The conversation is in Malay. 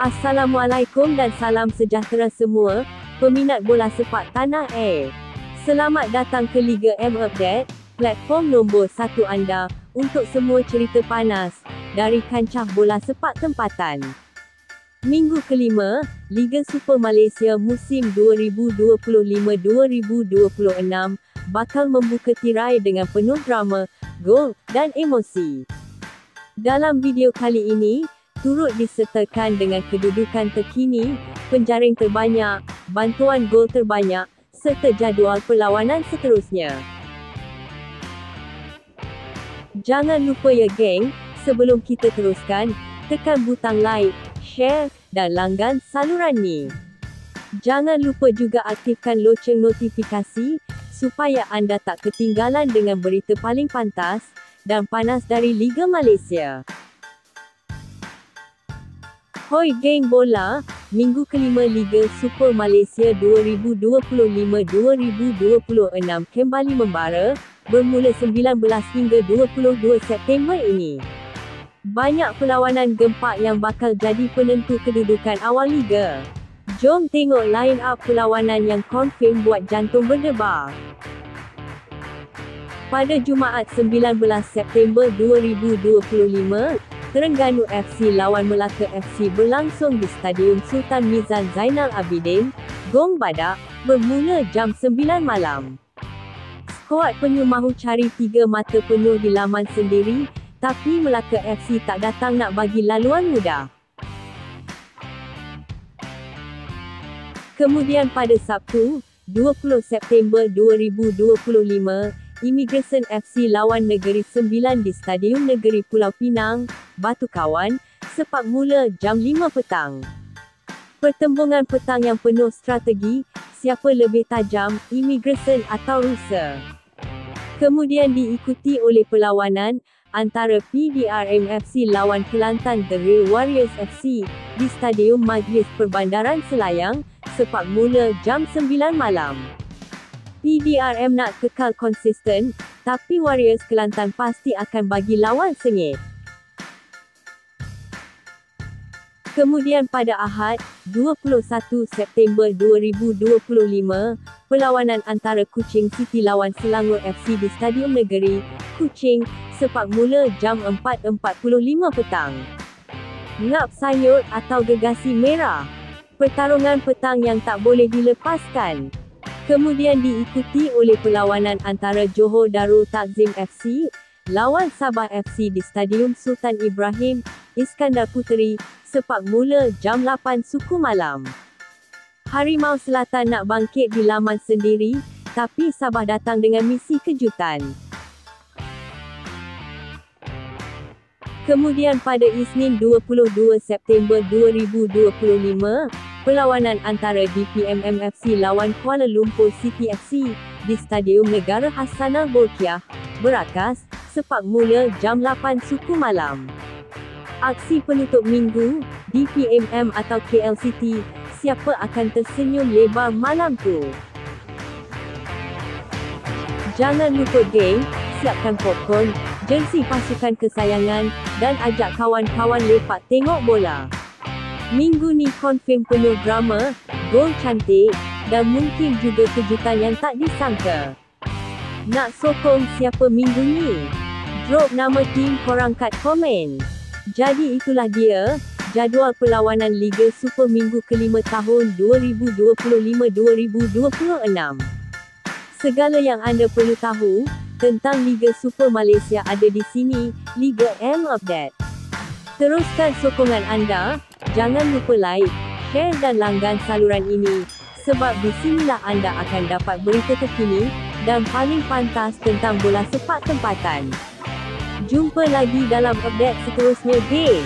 Assalamualaikum dan salam sejahtera semua, peminat bola sepak tanah air. Selamat datang ke Liga M Update, platform nombor 1 anda, untuk semua cerita panas, dari kancah bola sepak tempatan. Minggu kelima, Liga Super Malaysia musim 2025-2026, bakal membuka tirai dengan penuh drama, gol, dan emosi. Dalam video kali ini, turut disertakan dengan kedudukan terkini, penjaring terbanyak, bantuan gol terbanyak, serta jadual perlawanan seterusnya. Jangan lupa ya geng, sebelum kita teruskan, tekan butang like, share, dan langgan saluran ni. Jangan lupa juga aktifkan loceng notifikasi, supaya anda tak ketinggalan dengan berita paling pantas dan panas dari Liga Malaysia. Hoi geng bola, minggu kelima Liga Super Malaysia 2025-2026 kembali membara, bermula 19 hingga 22 September ini. Banyak perlawanan gempak yang bakal jadi penentu kedudukan awal Liga. Jom tengok line up perlawanan yang confirm buat jantung berdebar. Pada Jumaat 19 September 2025, Terengganu FC lawan Melaka FC berlangsung di Stadium Sultan Mizan Zainal Abidin, Gong Badak, bermula jam 9 malam. Skuad penuh mahu cari 3 mata penuh di laman sendiri, tapi Melaka FC tak datang nak bagi laluan mudah. Kemudian pada Sabtu, 20 September 2025, Immigration FC lawan Negeri Sembilan di Stadium Negeri Pulau Pinang, Batu Kawan, sepak mula jam 5 petang. Pertembungan petang yang penuh strategi, siapa lebih tajam, Immigration atau Rusa. Kemudian diikuti oleh perlawanan antara PDRM FC lawan Kelantan The Real Warriors FC di Stadium Majlis Perbandaran Selayang, sepak mula jam 9 malam. PDRM nak kekal konsisten, tapi Warriors Kelantan pasti akan bagi lawan sengit. Kemudian pada Ahad, 21 September 2025, perlawanan antara Kuching City lawan Selangor FC di Stadium Negeri, Kuching, sepak mula jam 4.45 petang. Ngap sayur atau gegasi merah? Pertarungan petang yang tak boleh dilepaskan. Kemudian diikuti oleh perlawanan antara Johor Darul Takzim FC lawan Sabah FC di Stadium Sultan Ibrahim, Iskandar Puteri, sepak mula jam 8 suku malam. Harimau Selatan nak bangkit di laman sendiri, tapi Sabah datang dengan misi kejutan. Kemudian pada Isnin 22 September 2025, perlawanan antara DPMM FC lawan Kuala Lumpur City FC di Stadium Negara Hassanal Bolkiah, Berakas, sepak mula jam 8 suku malam. Aksi penutup minggu, DPMM atau KL City, siapa akan tersenyum lebar malam tu? Jangan lupa geng, siapkan popcorn, jersey pasukan kesayangan, dan ajak kawan-kawan lepak tengok bola. Minggu ni confirm penuh drama, gol cantik, dan mungkin juga kejutan yang tak disangka. Nak sokong siapa minggu ni? Drop nama tim korang kat komen. Jadi itulah dia, jadual perlawanan Liga Super minggu kelima tahun 2025-2026. Segala yang anda perlu tahu tentang Liga Super Malaysia ada di sini, Liga M Update. Teruskan sokongan anda, jangan lupa like, share dan langgan saluran ini, sebab di sinilah anda akan dapat berita terkini dan paling pantas tentang bola sepak tempatan. Jumpa lagi dalam update seterusnya geng.